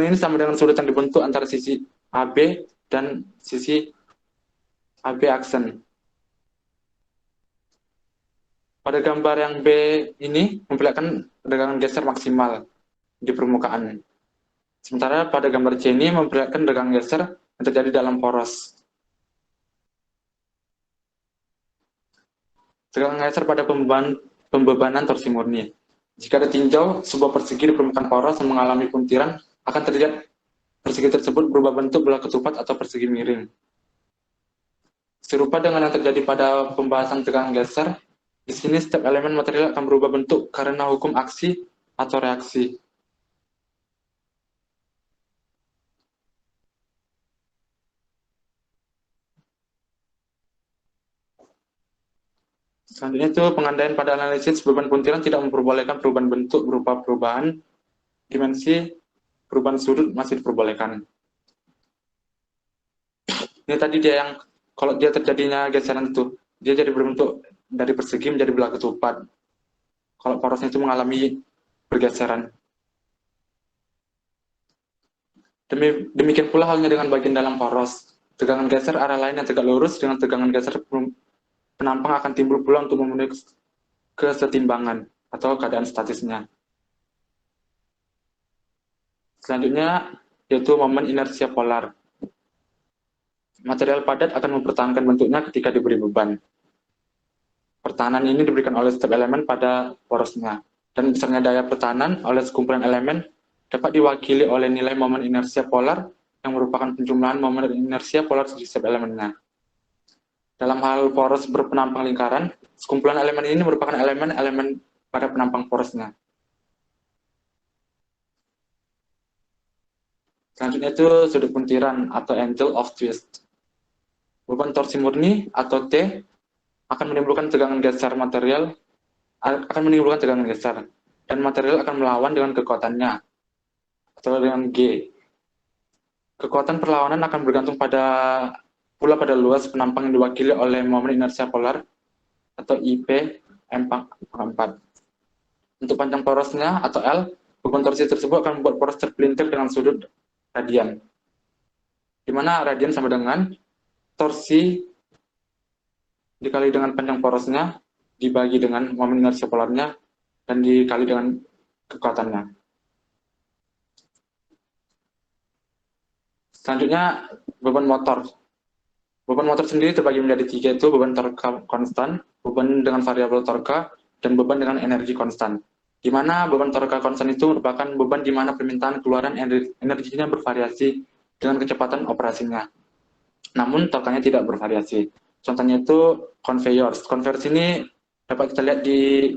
Beban ini sama dengan sudut yang dibentuk antara sisi AB dan sisi AB aksen. Pada gambar yang B ini memperlihatkan tegangan geser maksimal di permukaan. Sementara pada gambar C ini memperlihatkan tegangan geser yang terjadi dalam poros. Tegangan geser pada pembebanan torsi murni. Jika ada tinjau, sebuah persegi di permukaan poros yang mengalami puntiran, akan terlihat persegi tersebut berubah bentuk bola ketupat atau persegi miring. Serupa dengan yang terjadi pada pembahasan tegangan geser, di sini setiap elemen material akan berubah bentuk karena hukum aksi atau reaksi. Selanjutnya itu pengandaian pada analisis beban puntiran tidak memperbolehkan perubahan bentuk berupa perubahan dimensi, perubahan sudut masih diperbolehkan. Ini tadi dia yang kalau dia terjadinya geseran itu, dia jadi berbentuk dari persegi menjadi bola ketupat. Kalau porosnya itu mengalami pergeseran. Demikian pula halnya dengan bagian dalam poros. Tegangan geser arah lain yang tegak lurus dengan tegangan geser penampang akan timbul pula untuk memenuhi kesetimbangan atau keadaan statisnya. Selanjutnya yaitu momen inersia polar. Material padat akan mempertahankan bentuknya ketika diberi beban. Pertahanan ini diberikan oleh setiap elemen pada porosnya, dan besarnya daya pertahanan oleh sekumpulan elemen dapat diwakili oleh nilai momen inersia polar yang merupakan penjumlahan momen inersia polar di setiap elemennya. Dalam hal poros berpenampang lingkaran, sekumpulan elemen ini merupakan elemen-elemen pada penampang porosnya. Selanjutnya itu sudut puntiran atau angle of twist. Beban torsi murni atau T akan menimbulkan tegangan geser material, dan material akan melawan dengan kekuatannya atau dengan G. Kekuatan perlawanan akan bergantung pula pada luas penampang yang diwakili oleh momen inersia polar atau IP M4. Untuk panjang porosnya atau L, beban torsi tersebut akan membuat poros terpelintir dengan sudut radian, di mana radian sama dengan torsi dikali dengan panjang porosnya dibagi dengan momen inersia polarnya dan dikali dengan kekuatannya. Selanjutnya beban motor. Beban motor sendiri terbagi menjadi 3, itu beban torka konstan, beban dengan variabel torka, dan beban dengan energi konstan. Di mana beban torka konstan itu merupakan beban di mana permintaan keluaran energinya bervariasi dengan kecepatan operasinya. Namun torkanya tidak bervariasi. Contohnya itu conveyor. Conveyor ini dapat kita lihat di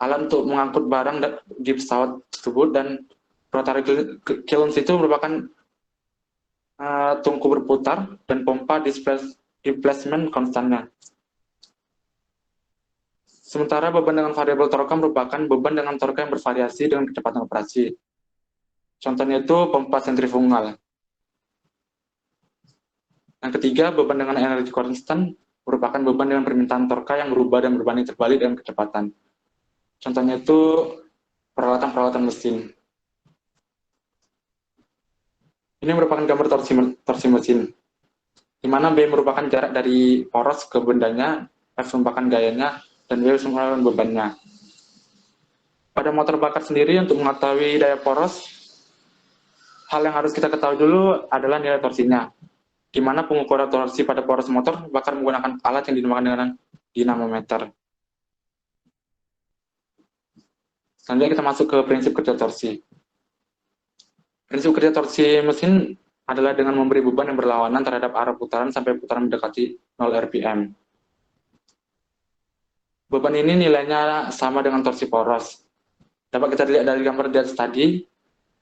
alat untuk mengangkut barang di pesawat tersebut, dan rotary kilns itu merupakan tungku berputar dan pompa displacement konstannya. Sementara beban dengan variabel torka merupakan beban dengan torka yang bervariasi dengan kecepatan operasi. Contohnya itu pompa sentrifugal. Yang ketiga, beban dengan energi konstan merupakan beban dengan permintaan torka yang berubah dan berbanding terbalik dengan kecepatan. Contohnya itu peralatan-peralatan mesin. Ini merupakan gambar torsi mesin, di mana B merupakan jarak dari poros ke bendanya, F merupakan gayanya, dan W merupakan bebannya. Pada motor bakar sendiri, untuk mengetahui daya poros, hal yang harus kita ketahui dulu adalah nilai torsinya, di mana pengukuran torsi pada poros motor bakar menggunakan alat yang dinamakan dengan dinamometer. Selanjutnya kita masuk ke prinsip kerja torsi. Prinsip kerja torsi mesin adalah dengan memberi beban yang berlawanan terhadap arah putaran sampai putaran mendekati 0 rpm. Beban ini nilainya sama dengan torsi poros. Dapat kita lihat dari gambar di atas tadi,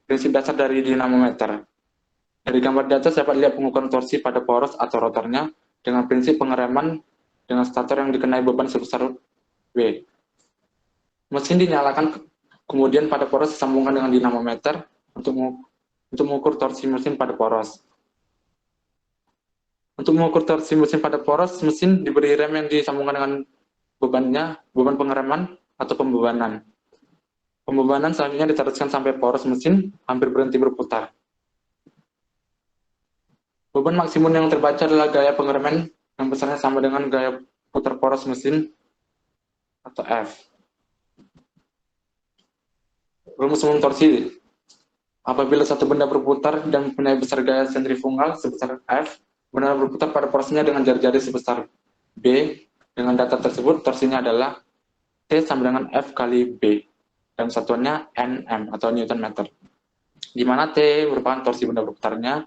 prinsip dasar dari dinamometer. Dari gambar di atas dapat lihat pengukuran torsi pada poros atau rotornya dengan prinsip pengereman dengan stator yang dikenai beban sebesar W. Mesin dinyalakan, kemudian pada poros disambungkan dengan dinamometer untuk mengukur torsi mesin pada poros. Untuk mengukur torsi mesin pada poros, mesin diberi rem yang disambungkan dengan beban pengereman atau pembebanan. Pembebanan selanjutnya diteruskan sampai poros mesin hampir berhenti berputar. Beban maksimum yang terbaca adalah gaya pengereman yang besarnya sama dengan gaya putar poros mesin atau F. Rumus umum torsi. Apabila satu benda berputar dan mempunyai besar gaya sentrifugal sebesar F, benda berputar pada porosnya dengan jari-jari sebesar B. Dengan data tersebut, torsinya adalah T sama dengan F kali B. Dan satuannya Nm atau Newton meter. Di mana T merupakan torsi benda berputarnya,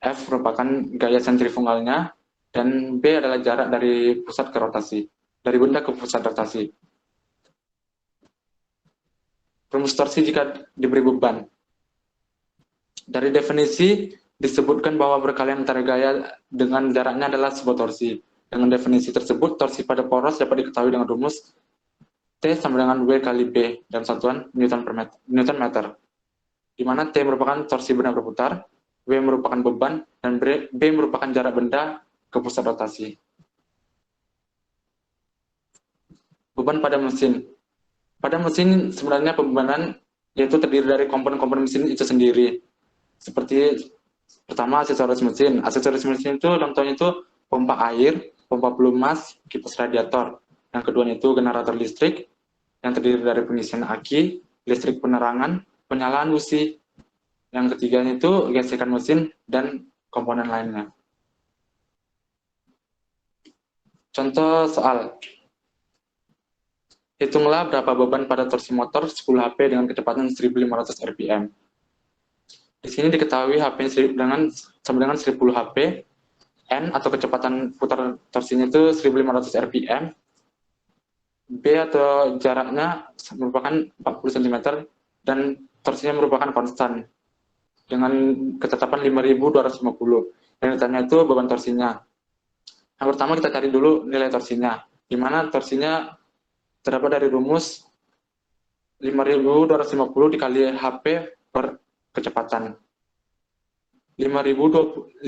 F merupakan gaya sentrifugalnya, dan B adalah jarak dari pusat ke rotasi, dari benda ke pusat rotasi. Rumus torsi jika diberi beban. Dari definisi disebutkan bahwa perkalian antara gaya dengan jaraknya adalah sebuah torsi. Dengan definisi tersebut, torsi pada poros dapat diketahui dengan rumus T sama dengan W kali B dan satuan Newton meter, di mana T merupakan torsi benda berputar, W merupakan beban, dan B merupakan jarak benda ke pusat rotasi. Beban pada mesin. Pada mesin sebenarnya pembebanan yaitu terdiri dari komponen-komponen mesin itu sendiri. Seperti pertama aksesoris mesin. Aksesoris mesin itu contohnya itu pompa air, pompa pelumas, kipas radiator. Yang keduanya itu generator listrik yang terdiri dari pengisian aki, listrik penerangan, penyalaan busi. Yang ketiganya itu gesekan mesin dan komponen lainnya. Contoh soal. Hitunglah berapa beban pada torsi motor 10 HP dengan kecepatan 1500 rpm. Di sini diketahui HP dengan sama dengan 1000 HP, N atau kecepatan putar torsinya itu 1500 rpm, B atau jaraknya merupakan 40 cm, dan torsinya merupakan konstan dengan ketetapan 5250. Yang ditanya itu beban torsinya. Yang pertama kita cari dulu nilai torsinya, di mana torsinya terdapat dari rumus 5250 dikali HP per kecepatan. 5250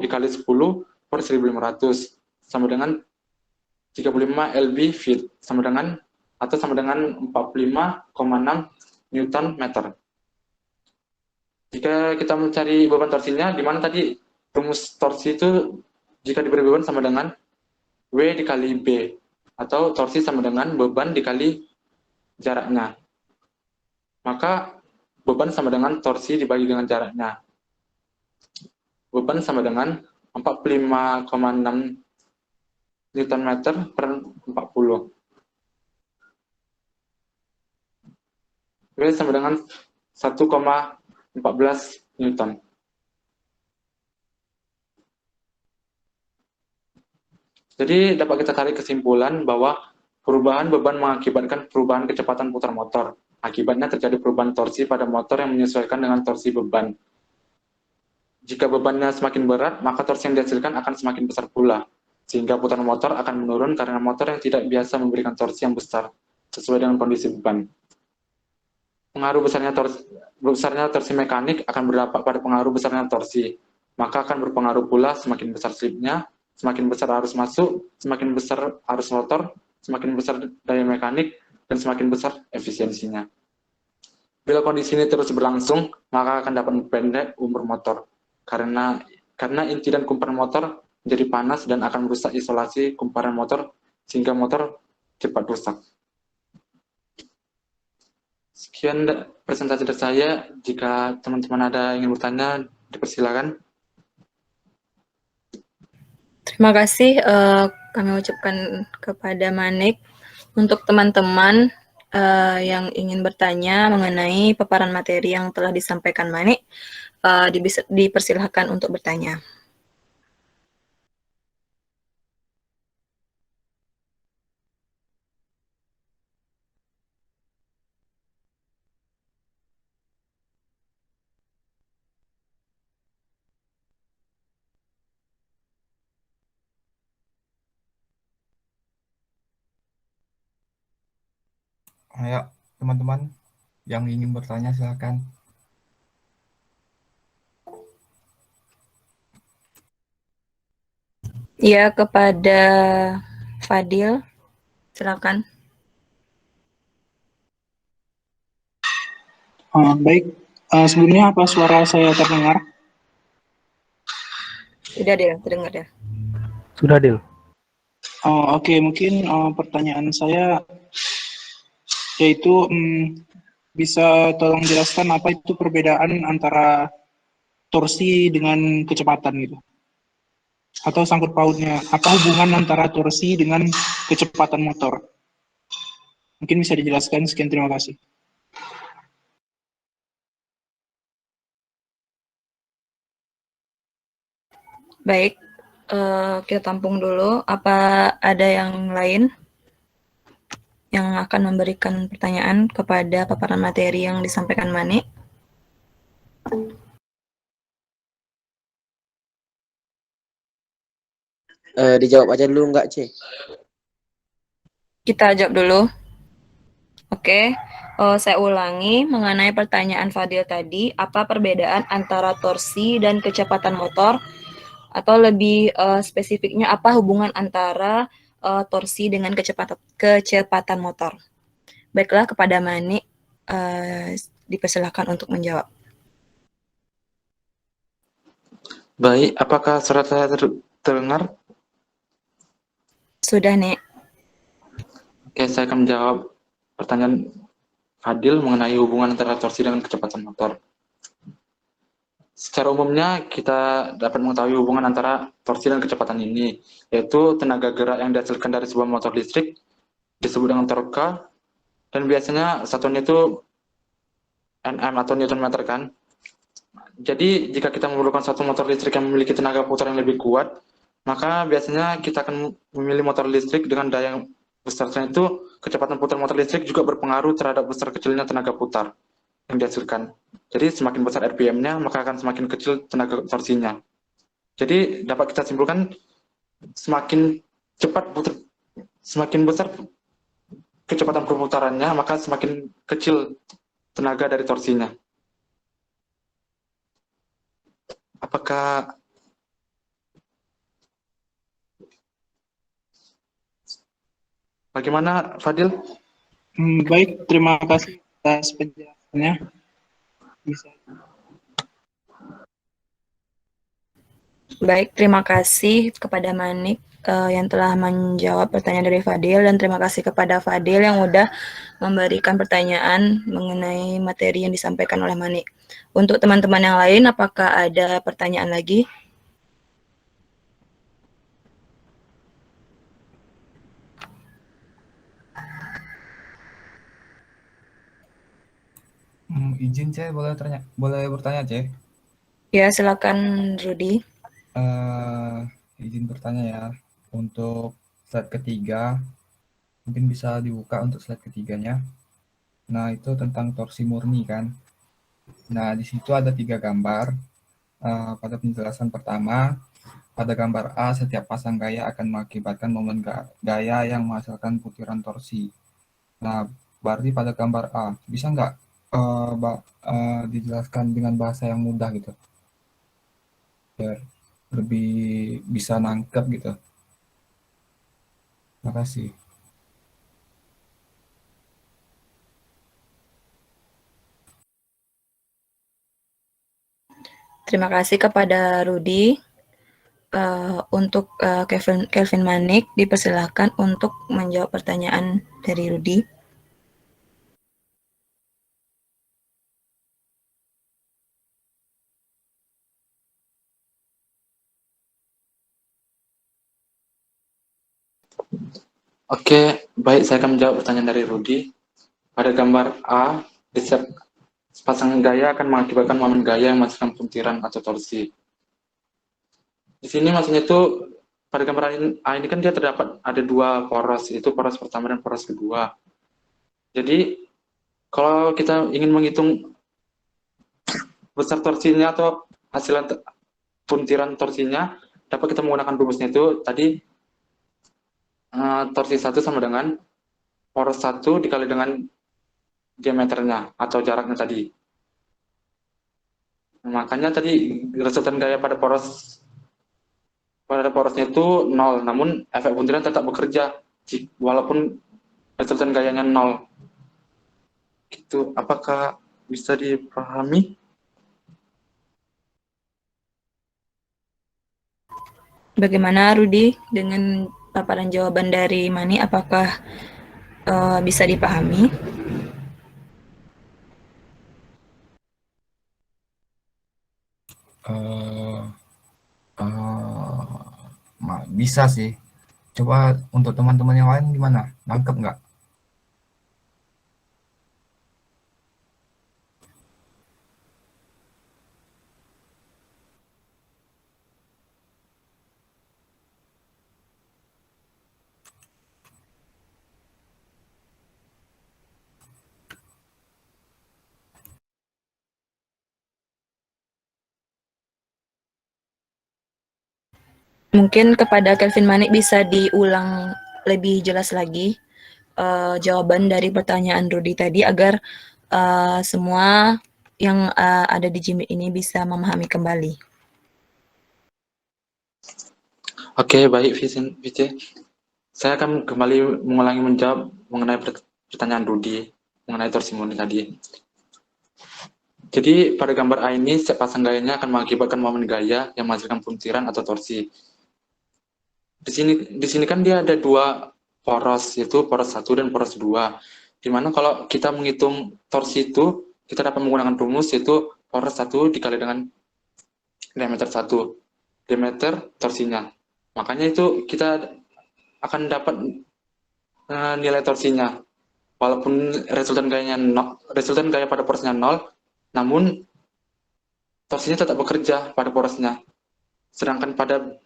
dikali 10 per 1500 sama dengan 35 lb feet sama dengan atau sama dengan 45,6 Newton meter. Jika kita mencari beban torsinya, di mana tadi rumus torsi itu jika diberi beban sama dengan W dikali B, atau torsi sama dengan beban dikali jaraknya. Maka beban sama dengan torsi dibagi dengan jaraknya. Beban sama dengan 45,6 Newton meter per 40. W sama dengan 1,14 Newton. Jadi dapat kita tarik kesimpulan bahwa perubahan beban mengakibatkan perubahan kecepatan putar motor. Akibatnya terjadi perubahan torsi pada motor yang menyesuaikan dengan torsi beban. Jika bebannya semakin berat, maka torsi yang dihasilkan akan semakin besar pula, sehingga putaran motor akan menurun karena motor yang tidak biasa memberikan torsi yang besar sesuai dengan kondisi beban. Pengaruh besarnya torsi mekanik akan berdampak pada pengaruh besarnya torsi, maka akan berpengaruh pula semakin besar slipnya, semakin besar arus masuk, semakin besar arus rotor, semakin besar daya mekanik, dan semakin besar efisiensinya. Bila kondisi ini terus berlangsung, maka akan dapat memperpendek umur motor, karena inti dan kumparan motor menjadi panas dan akan merusak isolasi kumparan motor, sehingga motor cepat rusak. Sekian presentasi dari saya. Jika teman-teman ada yang ingin bertanya, dipersilakan. Terima kasih kami ucapkan kepada Manik. Untuk teman-teman yang ingin bertanya mengenai paparan materi yang telah disampaikan Manik, dipersilahkan untuk bertanya. Ayo, teman-teman yang ingin bertanya silakan. Ya, kepada Fadil, silakan. Baik, sebelumnya apa suara saya terdengar? Sudah deh, terdengar ya. Sudah, Del. Oke, mungkin pertanyaan saya yaitu bisa tolong jelaskan apa itu perbedaan antara torsi dengan kecepatan gitu? Atau sangkut pautnya, apa hubungan antara torsi dengan kecepatan motor? Mungkin bisa dijelaskan, sekian terima kasih. Baik, kita tampung dulu. Apa ada yang lain yang akan memberikan pertanyaan kepada paparan materi yang disampaikan Mani? Dijawab aja dulu nggak, C? Kita jawab dulu. Oke, saya ulangi mengenai pertanyaan Fadil tadi, apa perbedaan antara torsi dan kecepatan motor? Atau lebih spesifiknya, apa hubungan antara torsi dengan kecepatan motor? Baiklah, kepada Mani, dipersilakan untuk menjawab. Baik, apakah suara saya terdengar? Sudah, Nek. Oke, saya akan menjawab pertanyaan Fadil mengenai hubungan antara torsi dengan kecepatan motor. Secara umumnya, kita dapat mengetahui hubungan antara torsi dan kecepatan ini, yaitu tenaga gerak yang dihasilkan dari sebuah motor listrik disebut dengan torka, dan biasanya satuannya itu Nm atau Newton meter kan. Jadi, jika kita memerlukan satu motor listrik yang memiliki tenaga putar yang lebih kuat, maka biasanya kita akan memilih motor listrik dengan daya yang besar. Selain itu, kecepatan putar motor listrik juga berpengaruh terhadap besar kecilnya tenaga putar yang dihasilkan. Jadi semakin besar RPM-nya, maka akan semakin kecil tenaga torsinya. Jadi dapat kita simpulkan semakin besar kecepatan perputarannya, maka semakin kecil tenaga dari torsinya. Apakah bagaimana, Fadil? Baik, terima kasih atas penjelasannya. Bisa. Baik, terima kasih kepada Manik yang telah menjawab pertanyaan dari Fadil, dan terima kasih kepada Fadil yang udah memberikan pertanyaan mengenai materi yang disampaikan oleh Manik. Untuk teman-teman yang lain, apakah ada pertanyaan lagi? Izin, C, boleh bertanya, C? Ya, silakan Rudy. Izin bertanya ya, untuk slide ketiga, mungkin bisa dibuka untuk slide ketiganya. Nah, itu tentang torsi murni kan. Nah, di situ ada 3 gambar. Pada penjelasan pertama, pada gambar A, setiap pasang gaya akan mengakibatkan momen gaya yang menghasilkan butiran torsi. Nah, berarti pada gambar A, bisa nggak dijelaskan dengan bahasa yang mudah gitu? Biar lebih bisa nangkep gitu. Terima kasih. Terima kasih kepada Rudy. Untuk Kelvin Manik, dipersilakan untuk menjawab pertanyaan dari Rudy. Oke, baik, saya akan menjawab pertanyaan dari Rudy. Pada gambar A, di setiap pasang gaya akan mengakibatkan momen gaya yang menghasilkan puntiran atau torsi. Di sini maksudnya itu, pada gambar A ini kan dia terdapat ada 2 poros, itu poros pertama dan poros kedua. Jadi, kalau kita ingin menghitung besar torsinya atau hasilan puntiran torsinya, dapat kita menggunakan rumusnya itu tadi, torsi 1 sama dengan poros 1 dikali dengan diameternya atau jaraknya tadi. Makanya tadi resultan gaya pada porosnya itu 0, namun efek puntiran tetap bekerja walaupun resultan gayanya 0. Gitu. Apakah bisa dipahami? Bagaimana Rudi dengan paparan jawaban dari Mani? Apakah bisa dipahami? Eh, bisa sih. Coba untuk teman-teman yang lain gimana? Nangkep nggak? Mungkin kepada Kelvin Manik bisa diulang lebih jelas lagi jawaban dari pertanyaan Rudi tadi agar semua yang ada di Jimmy ini bisa memahami kembali. Oke, baik Vice. Saya akan kembali mengulangi menjawab mengenai pertanyaan Rudi mengenai torsi murni tadi. Jadi pada gambar A ini setiap pasang gayanya akan mengakibatkan momen gaya yang menghasilkan puntiran atau torsi. Di sini kan dia ada dua poros, yaitu poros 1 dan poros 2. Dimana kalau kita menghitung torsi itu, kita dapat menggunakan rumus yaitu poros 1 dikali dengan diameter 1. Diameter torsinya. Makanya itu kita akan dapat nilai torsinya. Walaupun resultan gaya pada porosnya 0, namun torsinya tetap bekerja pada porosnya. Sedangkan pada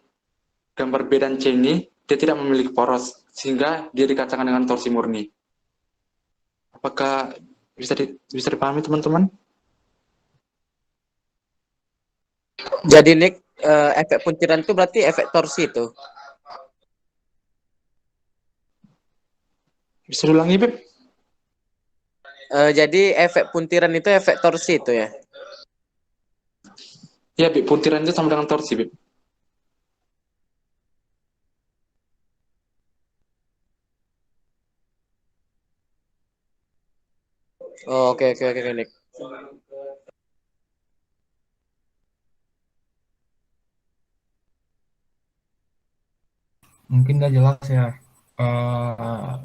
gambar B dan C ini, dia tidak memiliki poros, sehingga dia dikatakan dengan torsi murni. Apakah bisa dipahami teman-teman? Jadi Nick, efek puntiran itu berarti efek torsi itu. Bisa diulangi, Beb? Jadi efek puntiran itu efek torsi itu ya. Ya, Beb, puntiran itu sama dengan torsi, Beb. Oh, oke Nick. Mungkin nggak jelas ya.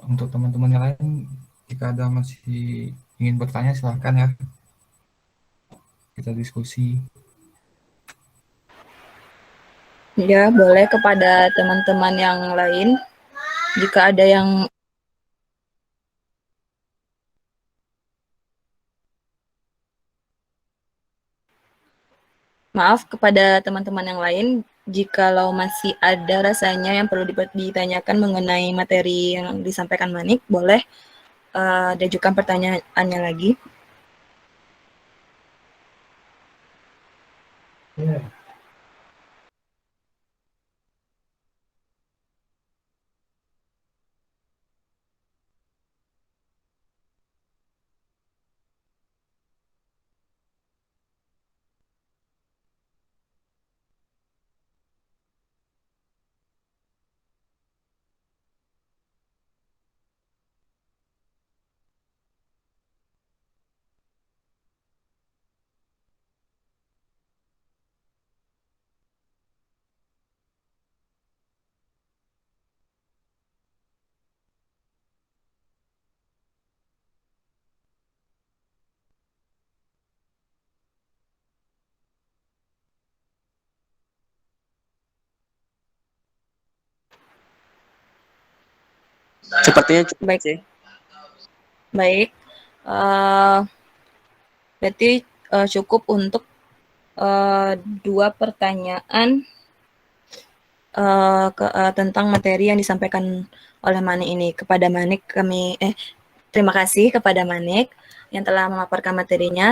Untuk teman-teman yang lain, jika ada masih ingin bertanya silahkan ya. Kita diskusi. Ya, boleh kepada teman-teman yang lain. Jika ada yang maaf kepada teman-teman yang lain, jikalau masih ada rasanya yang perlu ditanyakan mengenai materi yang disampaikan Manik, boleh diajukan pertanyaannya lagi. Sepertinya cukup Baik. sih. Baik, berarti cukup untuk dua pertanyaan tentang materi yang disampaikan oleh Manik ini. Kepada Manik terima kasih kepada Manik yang telah memaparkan materinya.